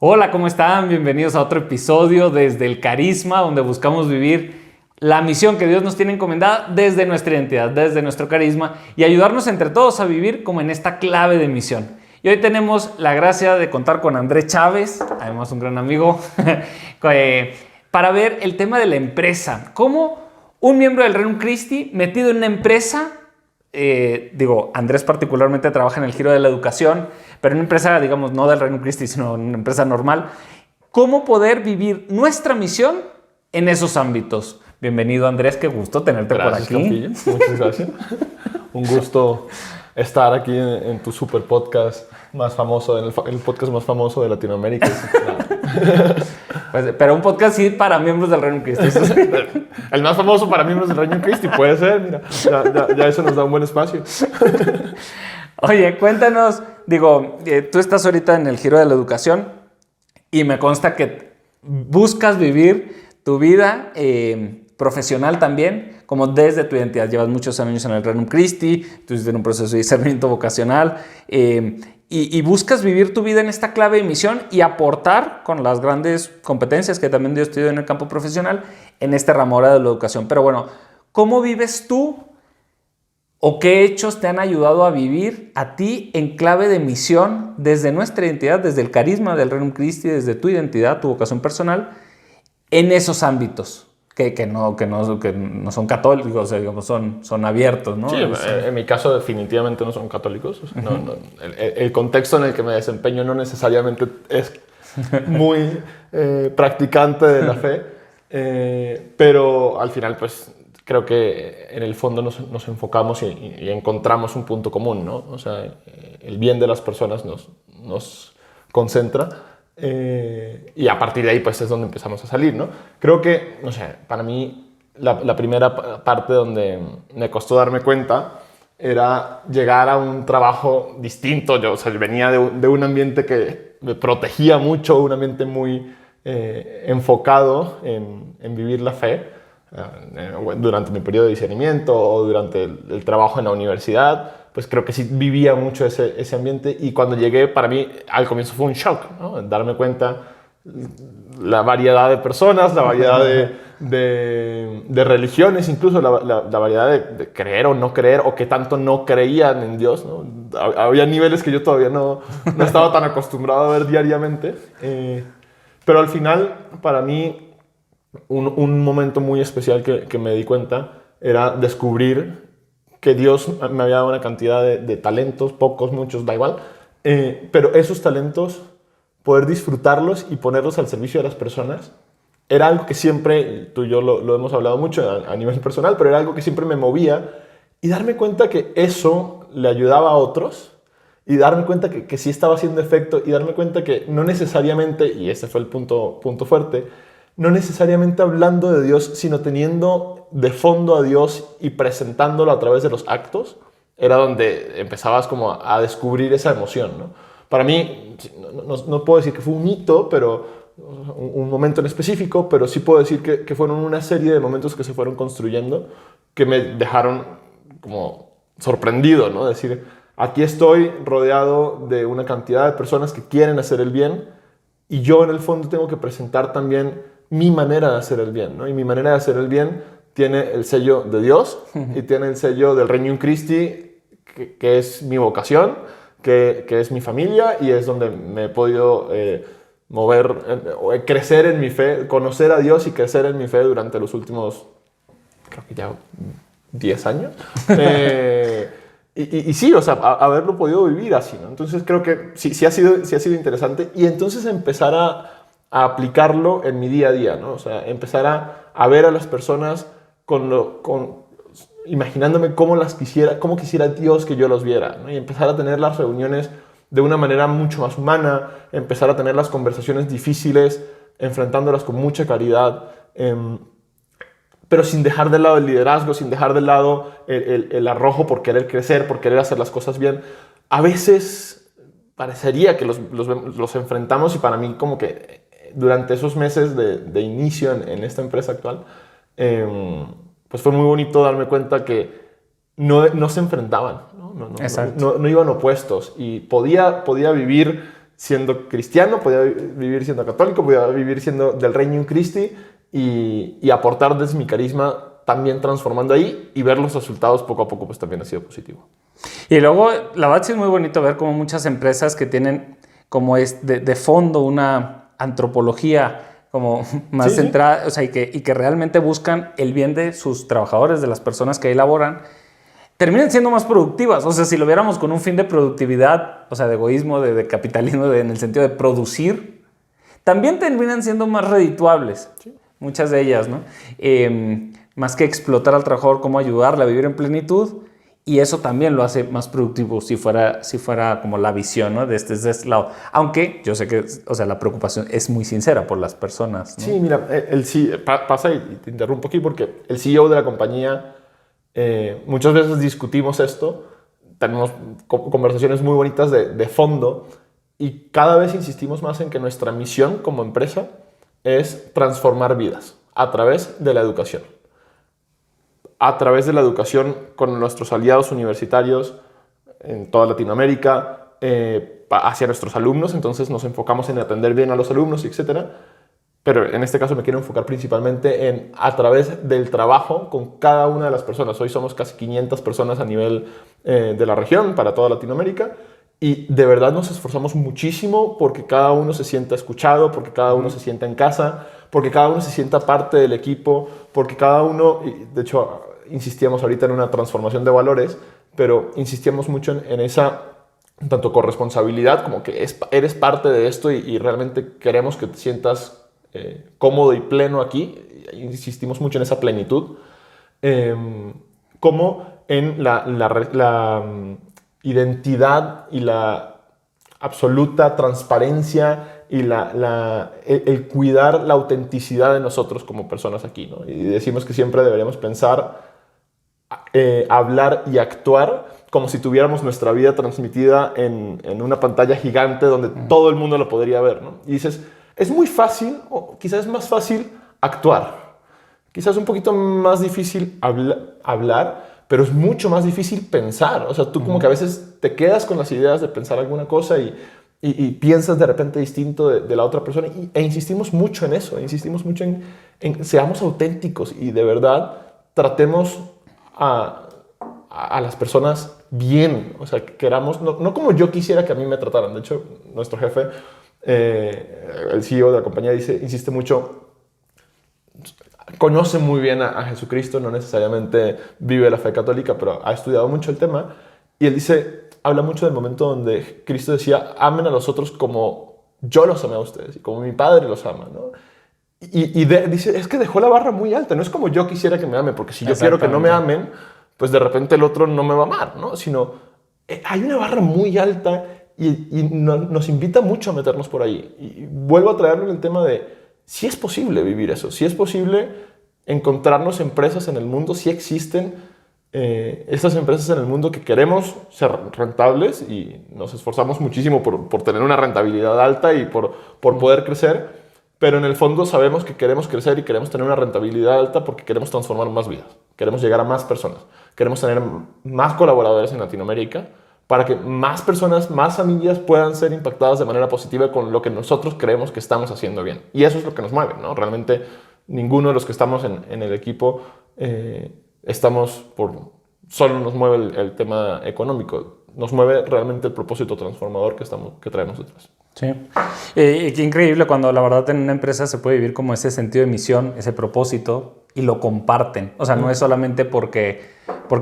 Hola, ¿cómo están? Bienvenidos a otro episodio desde el Carisma, donde buscamos vivir la misión que Dios nos tiene encomendada desde nuestra identidad, desde nuestro carisma y ayudarnos entre todos a vivir como en esta clave de misión. Y hoy tenemos la gracia de contar con Andrés Chávez, además un gran amigo, para ver el tema de la empresa. ¿Cómo un miembro del Regnum Christi metido en una empresa, Andrés particularmente trabaja en el giro de la educación, pero en una empresa, digamos, no del Regnum Christi, sino en una empresa normal, cómo poder vivir nuestra misión en esos ámbitos? Bienvenido, Andrés, qué gusto tenerte por aquí. Campillo. Muchas gracias. Un gusto estar aquí en tu super podcast más famoso, en el podcast más famoso de Latinoamérica. Pues, pero un podcast sí para miembros del Regnum Christi. El más famoso para miembros del Regnum Christi, puede ser, mira, ya eso nos da un buen espacio. Oye, cuéntanos, tú estás ahorita en el giro de la educación y me consta que buscas vivir tu vida profesional también, como desde tu identidad. Llevas muchos años en el Regnum Christi, tú estás en un proceso de discernimiento vocacional y buscas vivir tu vida en esta clave de misión y aportar con las grandes competencias que también Dios te dio en el campo profesional en este ramo ahora de la educación. Pero bueno, ¿cómo vives tú o qué hechos te han ayudado a vivir a ti en clave de misión desde nuestra identidad, desde el carisma del Regnum Christi, desde tu identidad, tu vocación personal, en esos ámbitos que no son católicos, o sea, digamos, son abiertos, ¿no? Sí, en mi caso definitivamente no son católicos. O sea, el contexto en el que me desempeño no necesariamente es muy practicante de la fe, pero al final pues creo que en el fondo nos enfocamos y encontramos un punto común, ¿no? O sea, el bien de las personas nos concentra. Y a partir de ahí pues es donde empezamos a salir, ¿no? Creo que, no sé, para mí la primera parte donde me costó darme cuenta era llegar a un trabajo distinto. Yo, o sea, venía de un ambiente que me protegía mucho, un ambiente muy enfocado en vivir la fe durante mi periodo de discernimiento o durante el trabajo en la universidad. Pues creo que sí vivía mucho ese ambiente, y cuando llegué, para mí al comienzo fue un shock, ¿no? Darme cuenta la variedad de personas, la variedad de religiones, incluso la variedad de creer o no creer, o que tanto no creían en Dios, ¿no? Había niveles que yo todavía no estaba tan acostumbrado a ver diariamente, pero al final, para mí, un momento muy especial que me di cuenta era descubrir que Dios me había dado una cantidad de talentos, pocos, muchos, da igual, pero esos talentos, poder disfrutarlos y ponerlos al servicio de las personas, era algo que siempre, tú y yo lo hemos hablado mucho a nivel personal, pero era algo que siempre me movía, y darme cuenta que eso le ayudaba a otros, y darme cuenta que sí estaba haciendo efecto, y darme cuenta que no necesariamente, y ese fue el punto fuerte, no necesariamente hablando de Dios, sino teniendo de fondo a Dios y presentándolo a través de los actos, era donde empezabas como a descubrir esa emoción, ¿no? Para mí, no puedo decir que fue un hito, pero un momento en específico, pero sí puedo decir que fueron una serie de momentos que se fueron construyendo que me dejaron como sorprendido, ¿no? Decir, aquí estoy rodeado de una cantidad de personas que quieren hacer el bien, y yo en el fondo tengo que presentar también mi manera de hacer el bien, ¿no? Y mi manera de hacer el bien tiene el sello de Dios y tiene el sello del Regnum Christi, que es mi vocación, que es mi familia, y es donde me he podido crecer en mi fe, conocer a Dios y crecer en mi fe durante los últimos, creo que ya 10 años. Y sí, o sea, haberlo podido vivir así, ¿no? Entonces creo que sí ha sido interesante, y entonces empezar a aplicarlo en mi día a día, ¿no? O sea, empezar a ver a las personas imaginándome cómo quisiera Dios que yo los viera, ¿no? Y empezar a tener las reuniones de una manera mucho más humana, empezar a tener las conversaciones difíciles, enfrentándolas con mucha caridad, pero sin dejar de lado el liderazgo, sin dejar de lado el arrojo por querer crecer, por querer hacer las cosas bien. A veces parecería que los enfrentamos, y para mí como que durante esos meses de inicio en esta empresa actual, pues fue muy bonito darme cuenta que no se enfrentaban, no iban opuestos, y podía vivir siendo cristiano, podía vivir siendo católico, podía vivir siendo del Regnum Christi y aportar desde mi carisma también transformando ahí y ver los resultados poco a poco pues también ha sido positivo. Y luego, la verdad sí es muy bonito ver cómo muchas empresas que tienen como es de fondo una antropología como más centrada, o sea, y que realmente buscan el bien de sus trabajadores, de las personas que ahí laboran, terminan siendo más productivas. O sea, si lo viéramos con un fin de productividad, o sea, de egoísmo, de capitalismo, en el sentido de producir, también terminan siendo más redituables. Sí. Muchas de ellas, ¿no? Más que explotar al trabajador, cómo ayudarle a vivir en plenitud. Y eso también lo hace más productivo si fuera como la visión, ¿no? Desde este lado. Aunque yo sé que, o sea, la preocupación es muy sincera por las personas, ¿no? Sí, mira, pasa y te interrumpo aquí porque el CEO de la compañía, muchas veces discutimos esto, tenemos conversaciones muy bonitas de fondo y cada vez insistimos más en que nuestra misión como empresa es transformar vidas a través de la educación. A través de la educación con nuestros aliados universitarios en toda Latinoamérica, hacia nuestros alumnos, entonces nos enfocamos en atender bien a los alumnos, etc. Pero en este caso me quiero enfocar principalmente en a través del trabajo con cada una de las personas. Hoy somos casi 500 personas a nivel de la región, para toda Latinoamérica, y de verdad nos esforzamos muchísimo porque cada uno se sienta escuchado, porque cada uno se sienta en casa, porque cada uno se sienta parte del equipo, porque cada uno, de hecho, insistíamos ahorita en una transformación de valores, pero insistíamos mucho en esa tanto corresponsabilidad como que eres parte de esto y realmente queremos que te sientas cómodo y pleno aquí. Insistimos mucho en esa plenitud, como en la identidad y la absoluta transparencia y el cuidar la autenticidad de nosotros como personas aquí, ¿no? Y decimos que siempre deberíamos pensar, hablar y actuar como si tuviéramos nuestra vida transmitida en una pantalla gigante donde todo el mundo lo podría ver, ¿no? Y dices, es muy fácil, o quizás es más fácil actuar, quizás un poquito más difícil hablar, pero es mucho más difícil pensar. O sea, tú como que a veces te quedas con las ideas de pensar alguna cosa y piensas de repente distinto de la otra persona e insistimos mucho en eso, insistimos mucho en seamos auténticos y de verdad tratemos a las personas bien, o sea, que queramos, no como yo quisiera que a mí me trataran. De hecho, nuestro jefe, el CEO de la compañía, insiste mucho, conoce muy bien a Jesucristo, no necesariamente vive la fe católica, pero ha estudiado mucho el tema, y él habla mucho del momento donde Cristo decía, amen a los otros como yo los amé a ustedes, y como mi Padre los ama, ¿no? Dice, es que dejó la barra muy alta, no es como yo quisiera que me amen, porque si yo quiero que no me amen, pues de repente el otro no me va a amar, ¿no? Sino hay una barra muy alta y nos invita mucho a meternos por ahí. Y vuelvo a traerlo en el tema de si es posible vivir eso, si es posible encontrarnos empresas en el mundo, si existen estas empresas en el mundo que queremos ser rentables y nos esforzamos muchísimo por tener una rentabilidad alta y por poder crecer. Pero en el fondo sabemos que queremos crecer y queremos tener una rentabilidad alta porque queremos transformar más vidas. Queremos llegar a más personas. Queremos tener más colaboradores en Latinoamérica para que más personas, más familias puedan ser impactadas de manera positiva con lo que nosotros creemos que estamos haciendo bien. Y eso es lo que nos mueve, ¿no? Realmente ninguno de los que estamos en el equipo solo nos mueve el tema económico. Nos mueve realmente el propósito transformador que traemos detrás. Sí. Qué increíble cuando la verdad en una empresa se puede vivir como ese sentido de misión, ese propósito y lo comparten. O sea, no es solamente porque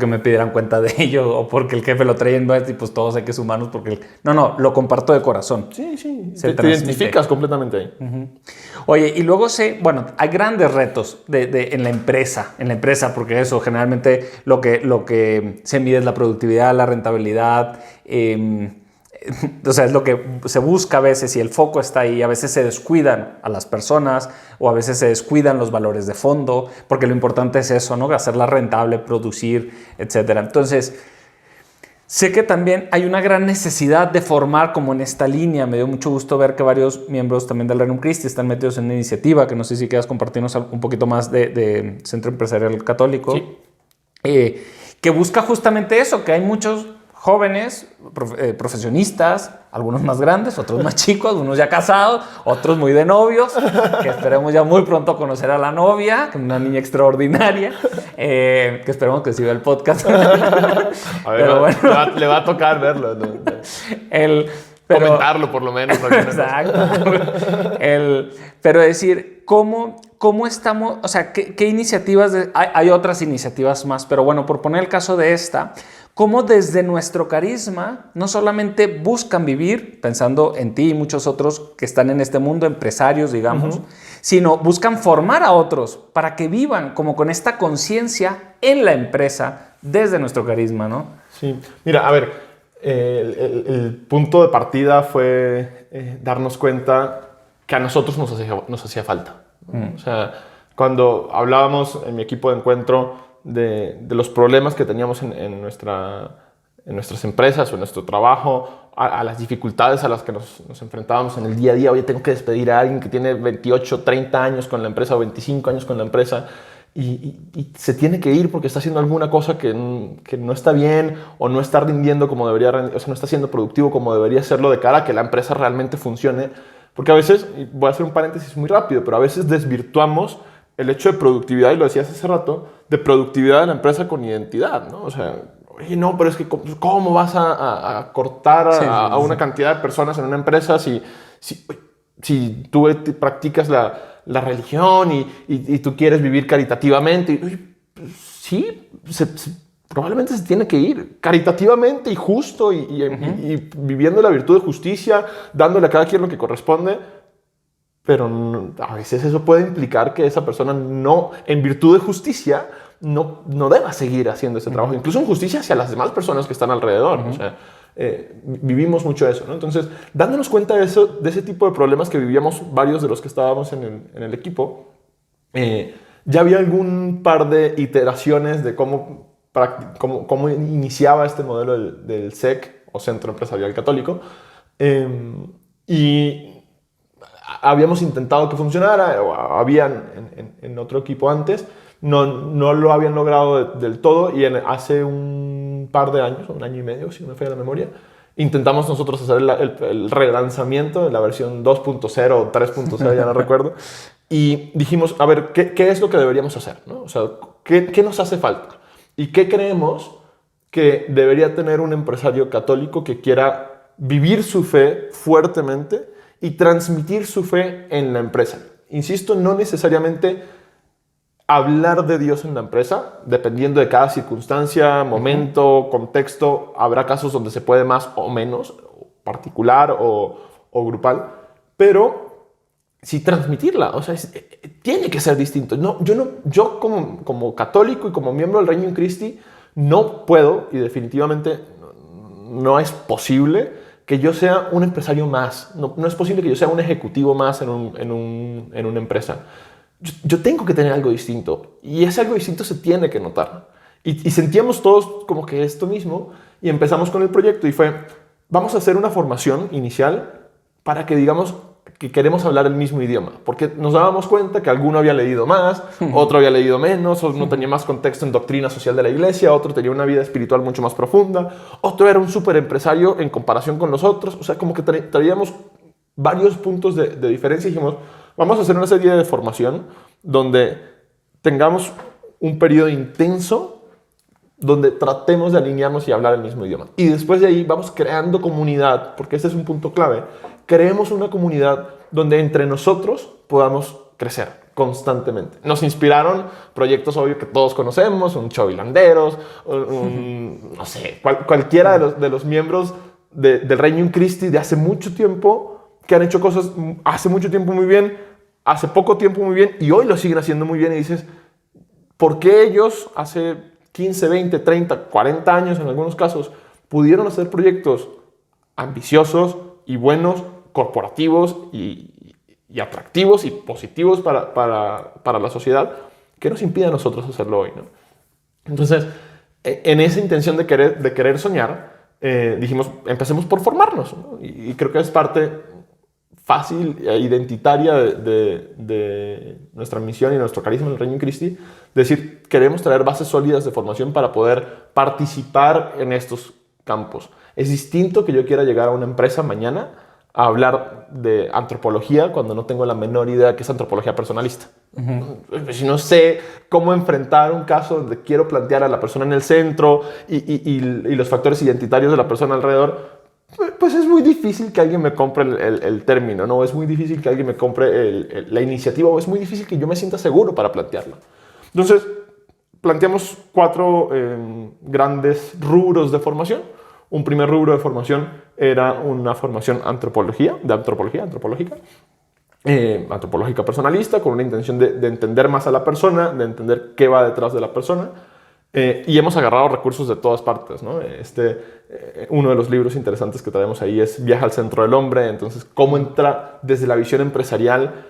me pidieran cuenta de ello o porque el jefe lo trae en y pues todos hay que ser humanos porque... No, lo comparto de corazón. Sí. Te identificas completamente ahí. Uh-huh. Oye, y luego hay grandes retos en la empresa, porque eso generalmente lo que se mide es la productividad, la rentabilidad, o sea, es lo que se busca a veces y el foco está ahí. A veces se descuidan a las personas o a veces se descuidan los valores de fondo, porque lo importante es eso, ¿no? Hacerla rentable, producir, etc. Entonces, sé que también hay una gran necesidad de formar como en esta línea. Me dio mucho gusto ver que varios miembros también del Regnum Christi están metidos en una iniciativa, que no sé si quieras compartirnos un poquito más de Centro Empresarial Católico, sí. Que busca justamente eso, que hay muchos jóvenes, profesionistas, algunos más grandes, otros más chicos, algunos ya casados, otros muy de novios, que esperemos ya muy pronto conocer a la novia, una niña extraordinaria, que esperemos que siga el podcast. A ver, Pero bueno, le va a tocar verlo, ¿no? Comentarlo por lo menos. Exacto. Pero decir, ¿cómo estamos? O sea, ¿qué iniciativas? Hay otras iniciativas más, pero bueno, por poner el caso de esta, ¿cómo desde nuestro carisma no solamente buscan vivir, pensando en ti y muchos otros que están en este mundo, empresarios, digamos, sino buscan formar a otros para que vivan como con esta conciencia en la empresa desde nuestro carisma, ¿no? Sí, mira, a ver. El punto de partida fue darnos cuenta que a nosotros nos hacía falta. O sea, cuando hablábamos en mi equipo de encuentro de los problemas que teníamos en nuestras empresas o en nuestro trabajo, a las dificultades a las que nos enfrentábamos en el día a día. Oye, tengo que despedir a alguien que tiene 28, 30 años con la empresa o 25 años con la empresa. Y se tiene que ir porque está haciendo alguna cosa que no está bien o no está rindiendo como debería rendir, o sea, no está siendo productivo como debería serlo de cara a que la empresa realmente funcione. Porque a veces, y voy a hacer un paréntesis muy rápido, pero a veces desvirtuamos el hecho de productividad, y lo decías hace rato, de productividad de la empresa con identidad, ¿no? O sea, oye, no, pero es que ¿cómo vas a cortar a una cantidad de personas en una empresa si tú practicas la religión y tú quieres vivir caritativamente? Sí, probablemente se tiene que ir caritativamente y justo y viviendo la virtud de justicia, dándole a cada quien lo que corresponde, pero a veces eso puede implicar que esa persona no, en virtud de justicia, no deba seguir haciendo ese trabajo, incluso en justicia hacia las demás personas que están alrededor. O sea, vivimos mucho eso, ¿no? Entonces, dándonos cuenta de ese tipo de problemas que vivíamos varios de los que estábamos en el equipo, ya había algún par de iteraciones de cómo iniciaba este modelo del CEC, o Centro Empresarial Católico, y habíamos intentado que funcionara, o habían en otro equipo antes, no lo habían logrado del todo, y hace un par de años, un año y medio, si no me falla la memoria, intentamos nosotros hacer el relanzamiento de la versión 2.0 o 3.0, ya no recuerdo, y dijimos, a ver, ¿qué es lo que deberíamos hacer, ¿no? O sea, ¿qué nos hace falta? ¿Y qué creemos que debería tener un empresario católico que quiera vivir su fe fuertemente y transmitir su fe en la empresa? Insisto, no necesariamente hablar de Dios en la empresa, dependiendo de cada circunstancia, momento, contexto. Habrá casos donde se puede más o menos, particular o grupal, pero sí transmitirla. O sea, tiene que ser distinto. Yo como católico y como miembro del Regnum Christi no puedo, y definitivamente no es posible, que yo sea un empresario más. No es posible que yo sea un ejecutivo más en una empresa. Yo tengo que tener algo distinto, y ese algo distinto se tiene que notar. Y sentíamos todos como que esto mismo, y empezamos con el proyecto, y fue, vamos a hacer una formación inicial para que digamos que queremos hablar el mismo idioma, porque nos dábamos cuenta que alguno había leído más, otro había leído menos, uno tenía más contexto en doctrina social de la iglesia, otro tenía una vida espiritual mucho más profunda, otro era un súper empresario en comparación con los otros. O sea, como que traíamos varios puntos de diferencia, y dijimos, vamos a hacer una serie de formación donde tengamos un periodo intenso donde tratemos de alinearnos y hablar el mismo idioma. Y después de ahí vamos creando comunidad, porque este es un punto clave. Creemos una comunidad donde entre nosotros podamos crecer constantemente. Nos inspiraron proyectos, obvio, que todos conocemos, un Chovilanderos, no sé, cualquiera de los miembros del Regnum Christi de hace mucho tiempo, que han hecho cosas hace mucho tiempo muy bien, hace poco tiempo muy bien, y hoy lo siguen haciendo muy bien. Y dices, ¿por qué ellos hace 15, 20, 30, 40 años en algunos casos pudieron hacer proyectos ambiciosos y buenos, corporativos y atractivos y positivos para la sociedad? ¿Qué nos impide a nosotros hacerlo hoy, no? Entonces, en esa intención de querer soñar, dijimos, empecemos por formarnos, ¿no? Y creo que es parte fácil e identitaria de nuestra misión y nuestro carisma en el Regnum Christi, decir, queremos traer bases sólidas de formación para poder participar en estos campos. Es distinto que yo quiera llegar a una empresa mañana a hablar de antropología cuando no tengo la menor idea que es antropología personalista. Si no sé cómo enfrentar un caso donde quiero plantear a la persona en el centro y los factores identitarios de la persona alrededor, pues es muy difícil que alguien me compre el término, ¿no? Es muy difícil que alguien me compre la iniciativa, o es muy difícil que yo me sienta seguro para plantearla. Entonces, planteamos 4 grandes rubros de formación. Un primer rubro de formación era una formación antropológica, antropológica personalista, con una intención de entender más a la persona, de entender qué va detrás de la persona. Y hemos agarrado recursos de todas partes, ¿no? Uno de los libros interesantes que traemos ahí es Viaje al centro del hombre. Entonces, cómo entra desde la visión empresarial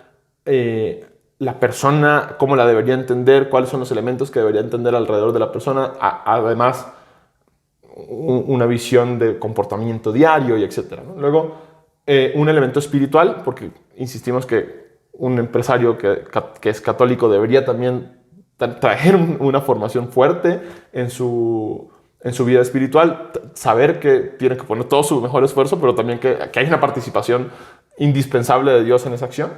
la persona, cómo la debería entender, cuáles son los elementos que debería entender alrededor de la persona, además una visión de comportamiento diario y etcétera, ¿no? Luego, un elemento espiritual, porque insistimos que un empresario que es católico debería también traer una formación fuerte en su vida espiritual, saber que tiene que poner todo su mejor esfuerzo, pero también que hay una participación indispensable de Dios en esa acción.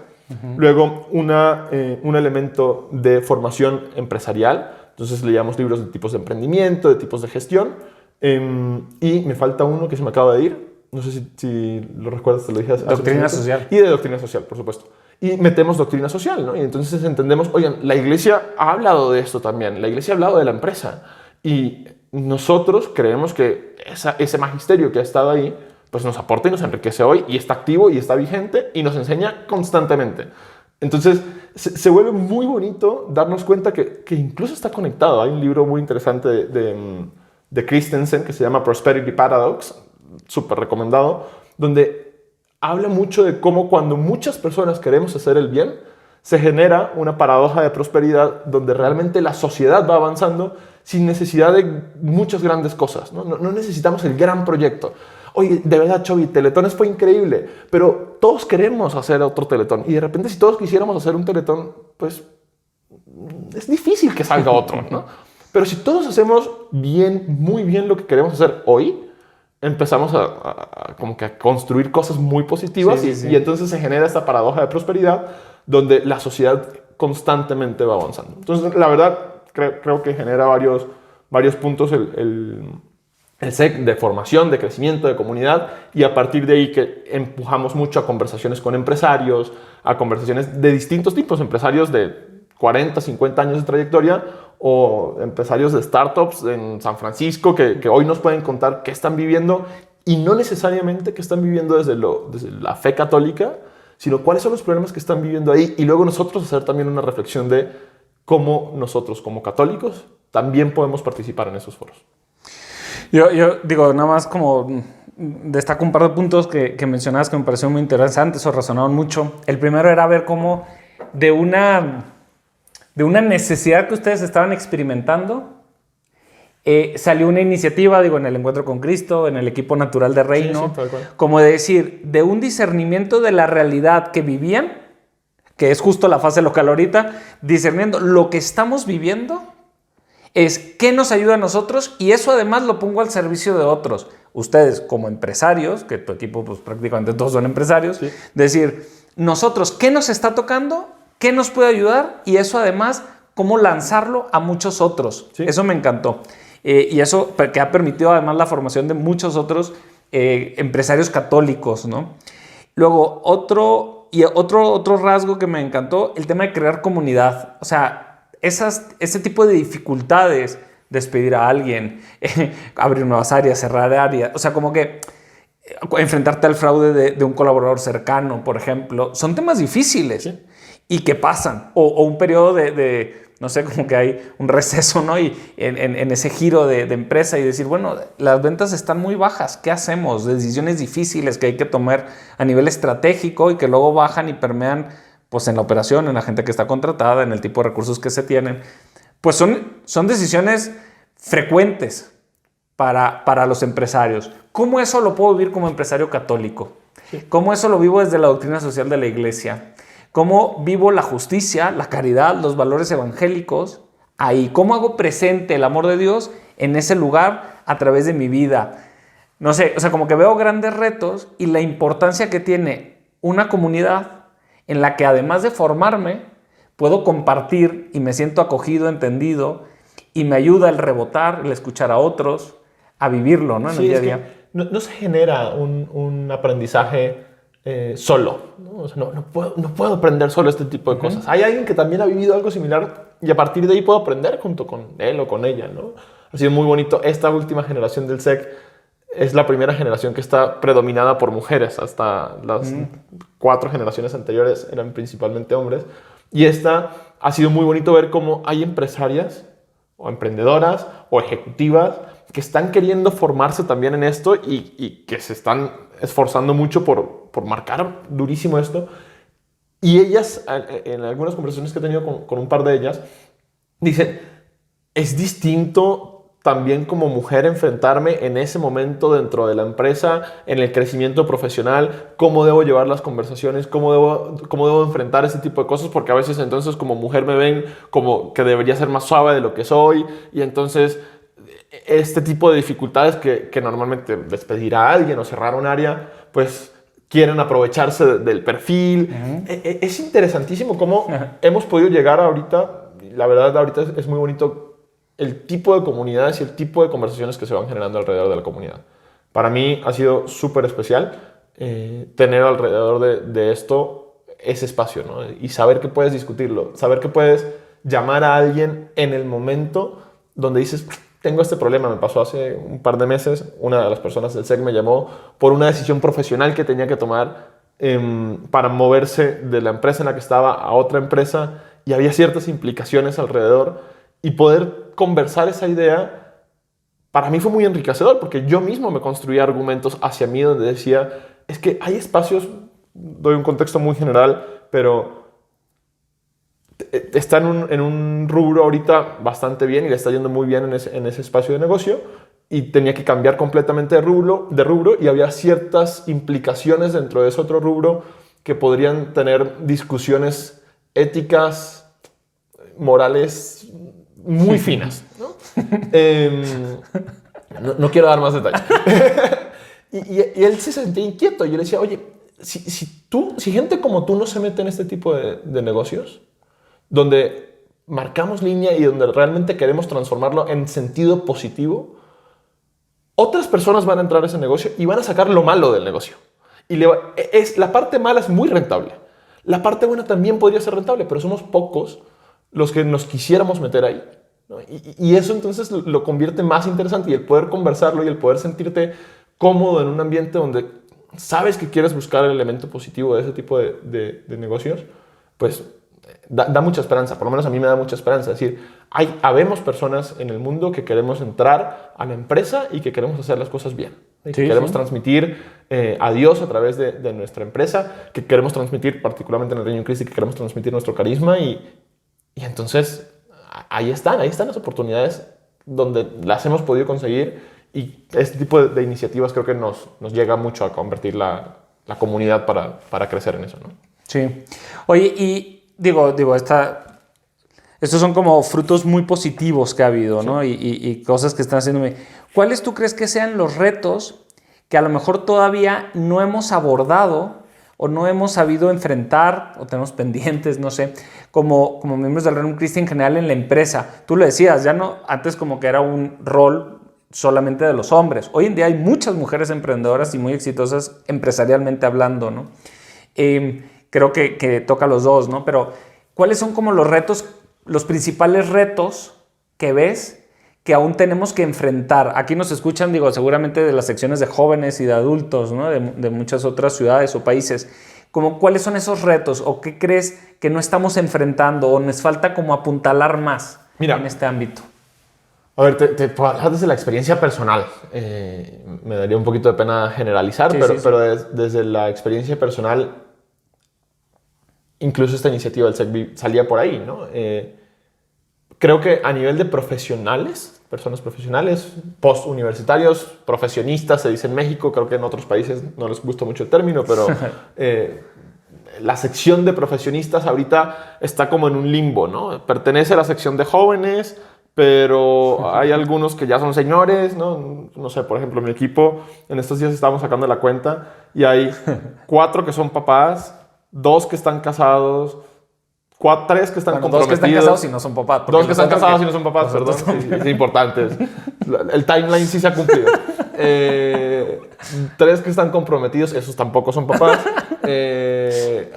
Luego, un elemento de formación empresarial, entonces leíamos libros de tipos de emprendimiento, de tipos de gestión. Y me falta uno que se me acaba de ir. No sé si lo recuerdas, te lo dije hace Doctrina social. Y de doctrina social, por supuesto. Y metemos doctrina social, ¿no? Y entonces entendemos, oigan, la iglesia ha hablado de esto también. La iglesia ha hablado de la empresa. Y nosotros creemos que ese magisterio que ha estado ahí, pues nos aporta y nos enriquece hoy, y está activo y está vigente y nos enseña constantemente. Entonces, se vuelve muy bonito darnos cuenta que incluso está conectado. Hay un libro muy interesante de Christensen que se llama Prosperity Paradox, súper recomendado, donde habla mucho de cómo cuando muchas personas queremos hacer el bien, se genera una paradoja de prosperidad donde realmente la sociedad va avanzando sin necesidad de muchas grandes cosas, ¿no? No necesitamos el gran proyecto. Oye, de verdad, Chovy, Teletones fue increíble, pero todos queremos hacer otro Teletón. Y de repente, si todos quisiéramos hacer un Teletón, pues es difícil que salga otro, ¿no? Pero si todos hacemos bien, muy bien lo que queremos hacer hoy, empezamos como que a construir cosas muy positivas. Sí. Y entonces se genera esta paradoja de prosperidad donde la sociedad constantemente va avanzando. Entonces, la verdad, creo que genera varios puntos el SEC de formación, de crecimiento, de comunidad, y a partir de ahí que empujamos mucho a conversaciones con empresarios, a conversaciones de distintos tipos, empresarios de 40, 50 años de trayectoria o empresarios de startups en San Francisco que hoy nos pueden contar qué están viviendo, y no necesariamente qué están viviendo desde la fe católica, sino cuáles son los problemas que están viviendo ahí, y luego nosotros hacer también una reflexión de cómo nosotros como católicos también podemos participar en esos foros. Yo digo, nada más como destaco un par de puntos que mencionabas que me parecieron muy interesantes o resonaron mucho. El primero era ver cómo de una necesidad que ustedes estaban experimentando, salió una iniciativa, digo, en el Encuentro con Cristo, en el equipo natural de Reino, sí, como de decir, de un discernimiento de la realidad que vivían, que es justo la fase local ahorita, discerniendo lo que estamos viviendo, es qué nos ayuda a nosotros, y eso además lo pongo al servicio de otros. Ustedes como empresarios, que tu equipo pues prácticamente todos son empresarios, sí. Decir, nosotros, ¿qué nos está tocando? ¿Qué nos puede ayudar? Y eso además, cómo lanzarlo a muchos otros. Sí. Eso me encantó. Y eso que ha permitido además la formación de muchos otros empresarios católicos, ¿no? Luego, otro rasgo que me encantó, el tema de crear comunidad. O sea, ese tipo de dificultades, despedir a alguien, abrir nuevas áreas, cerrar áreas, o sea, como que enfrentarte al fraude de un colaborador cercano, por ejemplo, son temas difíciles. Sí. Y que pasan, o un periodo no sé, como que hay un receso, ¿no? Y en ese giro de empresa, y decir, bueno, las ventas están muy bajas, ¿qué hacemos? Decisiones difíciles que hay que tomar a nivel estratégico y que luego bajan y permean pues en la operación, en la gente que está contratada, en el tipo de recursos que se tienen. Pues son decisiones frecuentes para los empresarios. ¿Cómo eso lo puedo vivir como empresario católico? Sí. ¿Cómo eso lo vivo desde la doctrina social de la iglesia? ¿Cómo vivo la justicia, la caridad, los valores evangélicos ahí? ¿Cómo hago presente el amor de Dios en ese lugar a través de mi vida? no sé, o sea, como que veo grandes retos y la importancia que tiene una comunidad en la que además de formarme, puedo compartir y me siento acogido, entendido y me ayuda el rebotar, el escuchar a otros, a vivirlo, ¿no? En el día a día. No se genera un aprendizaje solo, ¿no? O sea, no puedo aprender solo este tipo de cosas. Hay alguien que también ha vivido algo similar y a partir de ahí puedo aprender junto con él o con ella, ¿no? Ha sido muy bonito. Esta última generación del SEC es la primera generación que está predominada por mujeres. Hasta las 4 generaciones anteriores eran principalmente hombres. Y esta ha sido muy bonito ver cómo hay empresarias o emprendedoras o ejecutivas que están queriendo formarse también en esto y que se están esforzando mucho por marcar durísimo esto. Y ellas, en algunas conversaciones que he tenido con un par de ellas, dicen, es distinto también como mujer enfrentarme en ese momento dentro de la empresa, en el crecimiento profesional, cómo debo llevar las conversaciones, cómo debo enfrentar ese tipo de cosas, porque a veces entonces como mujer me ven como que debería ser más suave de lo que soy, y entonces este tipo de dificultades que normalmente despedir a alguien o cerrar un área, pues quieren aprovecharse del perfil. Es interesantísimo cómo hemos podido llegar ahorita, la verdad ahorita es muy bonito el tipo de comunidades y el tipo de conversaciones que se van generando alrededor de la comunidad. Para mí ha sido súper especial tener alrededor de esto ese espacio, ¿no? Y saber que puedes discutirlo, saber que puedes llamar a alguien en el momento donde dices, tengo este problema. Me pasó hace un par de meses, una de las personas del SEC me llamó por una decisión profesional que tenía que tomar para moverse de la empresa en la que estaba a otra empresa y había ciertas implicaciones alrededor. Y poder conversar esa idea, para mí fue muy enriquecedor, porque yo mismo me construía argumentos hacia mí donde decía, es que hay espacios, doy un contexto muy general, pero está en un rubro ahorita bastante bien y le está yendo muy bien en ese espacio de negocio, y tenía que cambiar completamente de rubro y había ciertas implicaciones dentro de ese otro rubro que podrían tener discusiones éticas, morales muy finas, ¿no? No quiero dar más detalles. y él se sentía inquieto. Yo le decía, oye, si gente como tú no se mete en este tipo de negocios, donde marcamos línea y donde realmente queremos transformarlo en sentido positivo, otras personas van a entrar a ese negocio y van a sacar lo malo del negocio. La parte mala es muy rentable. La parte buena también podría ser rentable, pero somos pocos los que nos quisiéramos meter ahí, ¿no? Y eso entonces lo convierte más interesante, y el poder conversarlo y el poder sentirte cómodo en un ambiente donde sabes que quieres buscar el elemento positivo de ese tipo de negocios, pues da mucha esperanza. Por lo menos a mí me da mucha esperanza. Es decir, habemos personas en el mundo que queremos entrar a la empresa y que queremos hacer las cosas bien. Sí, que queremos transmitir a Dios a través de nuestra empresa, que queremos transmitir, particularmente en el Reino de Cristo, que queremos transmitir nuestro carisma y entonces ahí están las oportunidades donde las hemos podido conseguir, y este tipo de iniciativas creo que nos llega mucho a convertir la comunidad para crecer en eso, ¿no? Sí. Oye, y digo, estos son como frutos muy positivos que ha habido, ¿no? Y cosas que están haciendo. ¿Cuáles tú crees que sean los retos que a lo mejor todavía no hemos abordado o no hemos sabido enfrentar o tenemos pendientes, no sé, como miembros del Reino Christi en general en la empresa? Tú lo decías, ya no, antes como que era un rol solamente de los hombres. Hoy en día hay muchas mujeres emprendedoras y muy exitosas empresarialmente hablando, ¿no? Creo que toca a los dos, ¿no? Pero ¿cuáles son como los retos, los principales retos que ves que aún tenemos que enfrentar? Aquí nos escuchan, digo, seguramente de las secciones de jóvenes y de adultos, ¿no? De muchas otras ciudades o países. Como, ¿cuáles son esos retos o qué crees que no estamos enfrentando o nos falta como apuntalar más en este ámbito? A ver, te puedo hablar desde la experiencia personal. Me daría un poquito de pena generalizar, pero desde la experiencia personal, incluso esta iniciativa del SECBI salía por ahí, ¿no? Creo que a nivel de profesionales, personas profesionales, postuniversitarios, profesionistas, se dice en México, creo que en otros países no les gusta mucho el término, pero la sección de profesionistas ahorita está como en un limbo, ¿no? Pertenece a la sección de jóvenes, pero hay algunos que ya son señores, ¿no? No sé, por ejemplo, mi equipo, en estos días estábamos sacando la cuenta y hay 4 que son papás, 2 que están casados, 3 que están comprometidos. 2 que están casados y no son papás. 2 que están casados y no son papás, perdón. Sí, es importante. El timeline sí se ha cumplido. 3 que están comprometidos, esos tampoco son papás.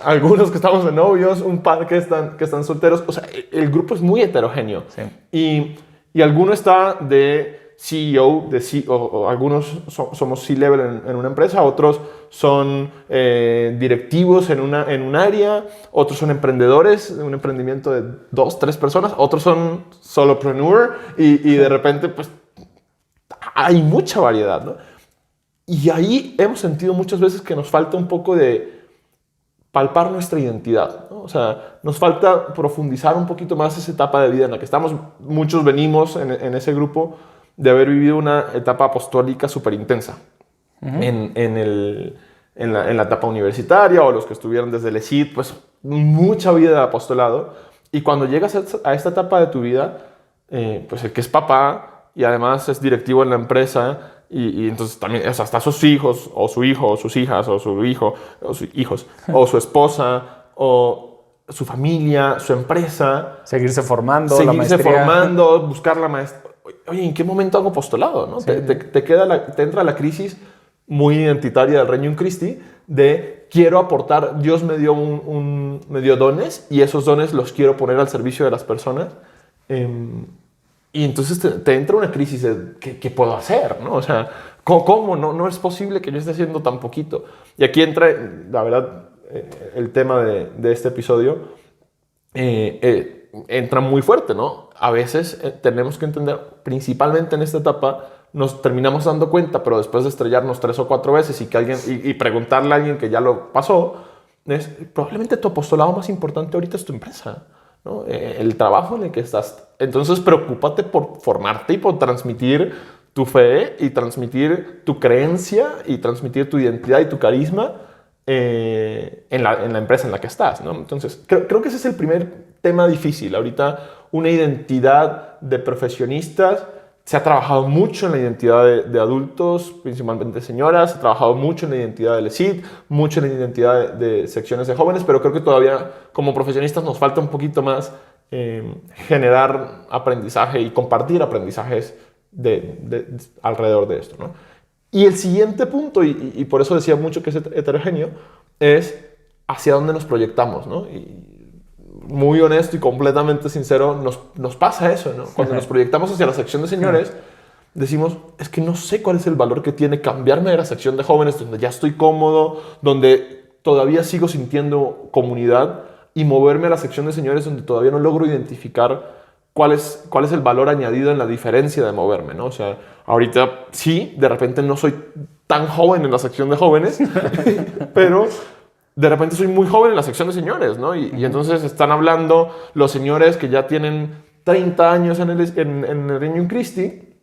Algunos que estamos de novios, un par que están solteros. O sea, el grupo es muy heterogéneo. Sí. Y alguno está de CEO, o algunos somos C-level en una empresa, otros son directivos en un área, otros son emprendedores de un emprendimiento de 2, 3 personas, otros son solopreneur y de repente pues hay mucha variedad, ¿no? Y ahí hemos sentido muchas veces que nos falta un poco de palpar nuestra identidad, ¿no? O sea, nos falta profundizar un poquito más esa etapa de vida en la que estamos. Muchos venimos en ese grupo de haber vivido una etapa apostólica súper intensa en la etapa universitaria, o los que estuvieron desde el ESID, pues mucha vida de apostolado. Y cuando llegas a esta etapa de tu vida, pues el que es papá y además es directivo en la empresa, y entonces también, o sea, hasta sus hijos, o su hijo, o sus hijas, o su hijo, o sus hijos, o su esposa, o su familia, su empresa. Seguirse formando, buscar la maestría. Oye, ¿en qué momento hago apostolado? ¿No? Sí. Te entra la crisis muy identitaria del Regnum Christi de quiero aportar, Dios me dio me dio dones y esos dones los quiero poner al servicio de las personas. Y entonces te entra una crisis de ¿qué puedo hacer? ¿No? O sea, ¿cómo? No es posible que yo esté haciendo tan poquito. Y aquí entra, la verdad, el tema de este episodio entra muy fuerte, ¿no? A veces tenemos que entender, principalmente en esta etapa, nos terminamos dando cuenta, pero después de estrellarnos 3 o 4 veces y preguntarle a alguien que ya lo pasó, es probablemente tu apostolado más importante ahorita es tu empresa, ¿no? El trabajo en el que estás. Entonces, preocúpate por formarte y por transmitir tu fe y transmitir tu creencia y transmitir tu identidad y tu carisma en la empresa en la que estás, ¿no? Entonces, creo que ese es el primer tema difícil. Ahorita, una identidad de profesionistas. Se ha trabajado mucho en la identidad de adultos, principalmente señoras. Se ha trabajado mucho en la identidad del ESID, mucho en la identidad de secciones de jóvenes, pero creo que todavía como profesionistas nos falta un poquito más generar aprendizaje y compartir aprendizajes alrededor de esto, ¿no? Y el siguiente punto, y por eso decía mucho que es heterogéneo, es hacia dónde nos proyectamos, ¿no? Y muy honesto y completamente sincero, nos pasa eso, ¿no? Cuando nos proyectamos hacia la sección de señores, decimos, es que no sé cuál es el valor que tiene cambiarme de la sección de jóvenes, donde ya estoy cómodo, donde todavía sigo sintiendo comunidad, y moverme a la sección de señores, donde todavía no logro identificar cuál es el valor añadido en la diferencia de moverme, ¿no? O sea, ahorita sí, de repente no soy tan joven en la sección de jóvenes, pero de repente soy muy joven en la sección de señores, ¿no? Y entonces están hablando los señores que ya tienen 30 años en el Regnum Christi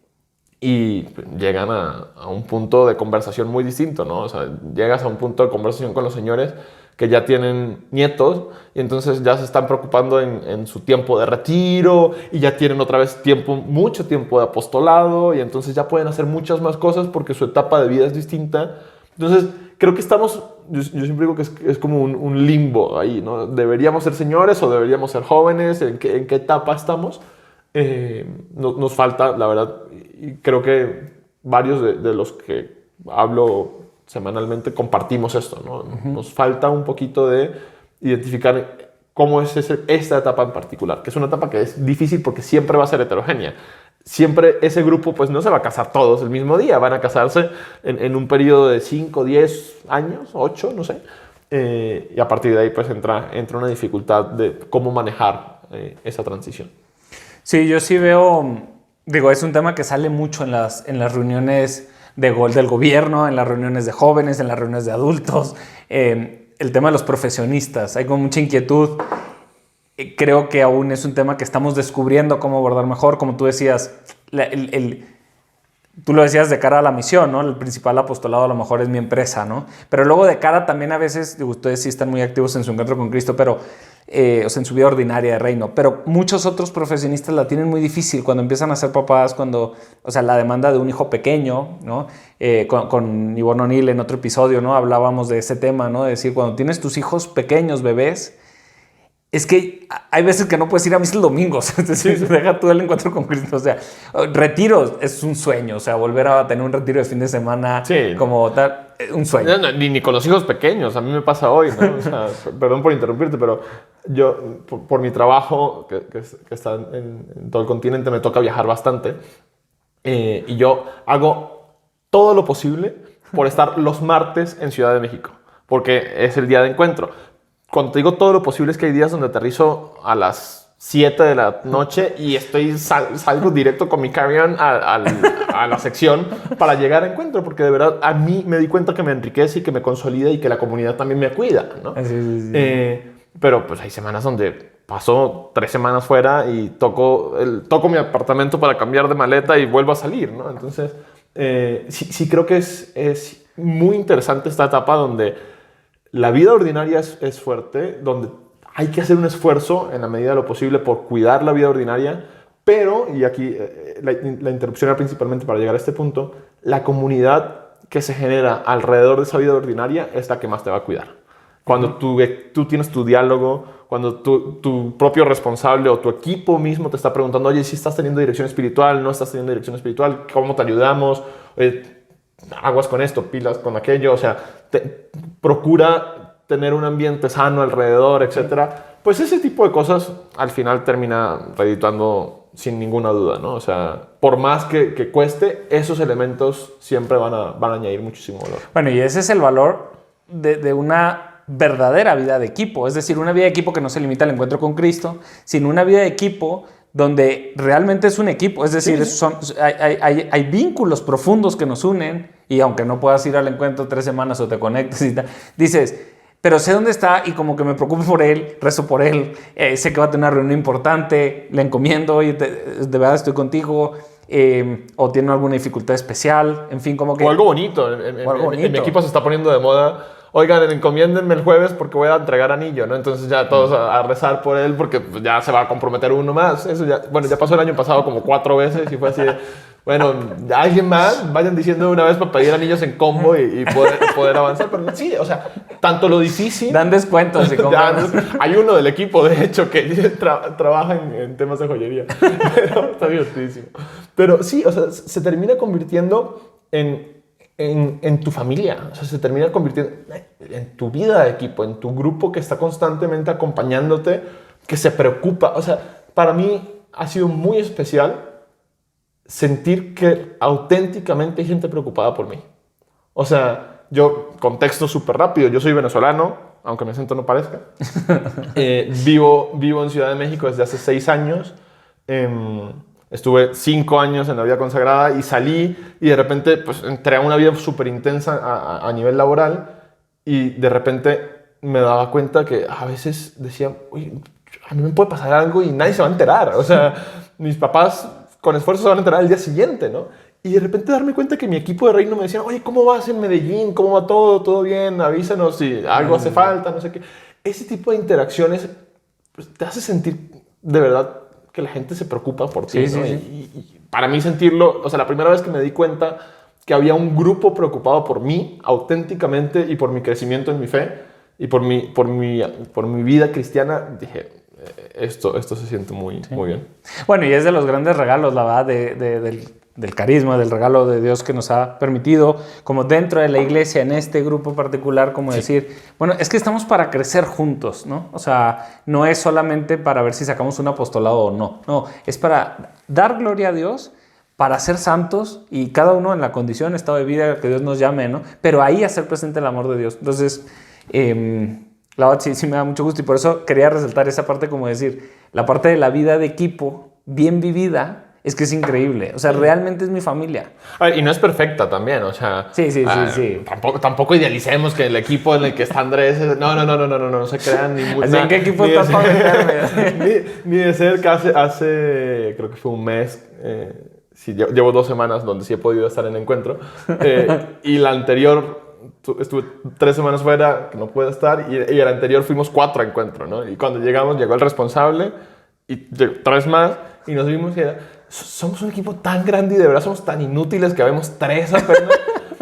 y llegan a un punto de conversación muy distinto, ¿no? O sea, llegas a un punto de conversación con los señores que ya tienen nietos y entonces ya se están preocupando en su tiempo de retiro y ya tienen otra vez mucho tiempo de apostolado y entonces ya pueden hacer muchas más cosas porque su etapa de vida es distinta. Entonces, creo que estamos, yo siempre digo que es como un limbo ahí, ¿no? ¿Deberíamos ser señores o deberíamos ser jóvenes? ¿En qué etapa estamos? Nos falta, la verdad, y creo que varios de los que hablo semanalmente compartimos esto, ¿no? Nos falta un poquito de identificar cómo es esta etapa en particular, que es una etapa que es difícil porque siempre va a ser heterogénea. Siempre ese grupo pues no se va a casar todos el mismo día, van a casarse en un periodo de 5, 10 años, 8, no sé, y a partir de ahí pues entra una dificultad de cómo manejar esa transición. Sí, yo sí veo, digo, es un tema que sale mucho en las reuniones del gobierno, en las reuniones de jóvenes, en las reuniones de adultos, el tema de los profesionistas, hay como mucha inquietud. Creo que aún es un tema que estamos descubriendo cómo abordar mejor. Como tú decías, tú lo decías de cara a la misión, ¿no? El principal apostolado a lo mejor es mi empresa, ¿no? Pero luego de cara también a veces, ustedes sí están muy activos en su encuentro con Cristo, pero, o sea, en su vida ordinaria de reino, pero muchos otros profesionistas la tienen muy difícil cuando empiezan a ser papás, cuando, o sea, la demanda de un hijo pequeño, ¿no? Con Ivonne O'Neill en otro episodio, ¿no? Hablábamos de ese tema, ¿no? De decir, cuando tienes tus hijos pequeños, bebés, es que hay veces que no puedes ir a misa el domingo, o sea, deja tú el encuentro con Cristo, o sea, retiros es un sueño, o sea, volver a tener un retiro de fin de semana como tal, un sueño. Ni con los hijos pequeños, a mí me pasa hoy, ¿no? O sea, perdón por interrumpirte, pero yo, por mi trabajo, que está en todo el continente, me toca viajar bastante, y yo hago todo lo posible por estar los martes en Ciudad de México, porque es el día de encuentro. Cuando te digo todo lo posible es que hay días donde aterrizo a las 7 de la noche y salgo directo con mi carry-on a la sección para llegar a encuentro, porque de verdad a mí me di cuenta que me enriquece y que me consolida y que la comunidad también me cuida, ¿no? Sí. Pero pues hay semanas donde paso 3 semanas fuera y toco mi apartamento para cambiar de maleta y vuelvo a salir, ¿no? Entonces, sí creo que es muy interesante esta etapa donde la vida ordinaria es fuerte, donde hay que hacer un esfuerzo en la medida de lo posible por cuidar la vida ordinaria, pero, y aquí la interrupción era principalmente para llegar a este punto, la comunidad que se genera alrededor de esa vida ordinaria es la que más te va a cuidar. Cuando tú tienes tu diálogo, cuando tu propio responsable o tu equipo mismo te está preguntando, oye, si estás teniendo dirección espiritual, no estás teniendo dirección espiritual, ¿cómo te ayudamos? Aguas con esto, pilas con aquello, o sea, procura tener un ambiente sano alrededor, etcétera. Pues ese tipo de cosas al final termina redituando sin ninguna duda, ¿no? O sea, por más que cueste, esos elementos siempre van a añadir muchísimo valor. Bueno, y ese es el valor de una verdadera vida de equipo, es decir, una vida de equipo que no se limita al encuentro con Cristo, sino una vida de equipo donde realmente es un equipo, es decir, hay vínculos profundos que nos unen y aunque no puedas ir al encuentro 3 semanas o te conectes y tal, dices, pero sé dónde está y como que me preocupo por él, rezo por él, sé que va a tener una reunión importante, le encomiendo y de verdad estoy contigo, o tiene alguna dificultad especial, en fin, como que... O algo bonito, en mi equipo se está poniendo de moda. Oigan, encomiéndenme el jueves porque voy a entregar anillo, ¿no? Entonces ya todos a rezar por él porque ya se va a comprometer uno más. Eso ya, bueno, ya pasó el año pasado como 4 veces y fue así de, bueno, alguien más, vayan diciendo una vez para pedir anillos en combo y poder avanzar. Pero sí, o sea, tanto lo difícil... Dan descuentos y hay uno del equipo, de hecho, que trabaja en temas de joyería. Pero está divertidísimo. Pero sí, o sea, se termina convirtiendo en tu familia, o sea, se termina convirtiendo en tu vida de equipo, en tu grupo que está constantemente acompañándote, que se preocupa. O sea, para mí ha sido muy especial sentir que auténticamente hay gente preocupada por mí. O sea, yo, contexto súper rápido, yo soy venezolano, aunque mi acento no parezca. Vivo en Ciudad de México desde hace 6 años. Estuve 5 años en la vida consagrada y salí y de repente pues, entré a una vida súper intensa a nivel laboral y de repente me daba cuenta que a veces decía, oye, a mí me puede pasar algo y nadie se va a enterar. O sea, mis papás con esfuerzo se van a enterar el día siguiente, ¿no? Y de repente darme cuenta que mi equipo de reino me decía, oye, ¿cómo vas en Medellín? ¿Cómo va todo? ¿Todo bien? Avísanos si algo hace falta, no sé qué. Ese tipo de interacciones pues, te hace sentir de verdad que la gente se preocupa por ti, ¿no? Sí. Y para mí sentirlo, o sea, la primera vez que me di cuenta que había un grupo preocupado por mí, auténticamente, y por mi crecimiento en mi fe, y por mi vida cristiana, dije, esto se siente muy bien. Bueno, y es de los grandes regalos, la verdad, del carisma, del regalo de Dios que nos ha permitido, como dentro de la iglesia, en este grupo particular, como decir, bueno, es que estamos para crecer juntos, ¿no? O sea, no es solamente para ver si sacamos un apostolado o no, es para dar gloria a Dios, para ser santos y cada uno en la condición, estado de vida que Dios nos llame, ¿no? Pero ahí hacer presente el amor de Dios. Entonces, la verdad sí me da mucho gusto y por eso quería resaltar esa parte, como decir, la parte de la vida de equipo bien vivida. Es que es increíble, o sea, realmente es mi familia. Y no es perfecta también, o sea... Sí. Tampoco idealicemos que el equipo en el que está Andrés... No se crean ni mucho. Así en qué equipo estás para meterme. ni de cerca, hace creo que fue un mes, sí, llevo 2 semanas donde sí he podido estar en encuentro. Y la anterior, estuve 3 semanas fuera, que no pude estar, y el anterior fuimos 4 a encuentro, ¿no? Y cuando llegamos, llegó el responsable, y 3 más, y nos vimos y era, somos un equipo tan grande y de verdad somos tan inútiles que habemos 3 apenas.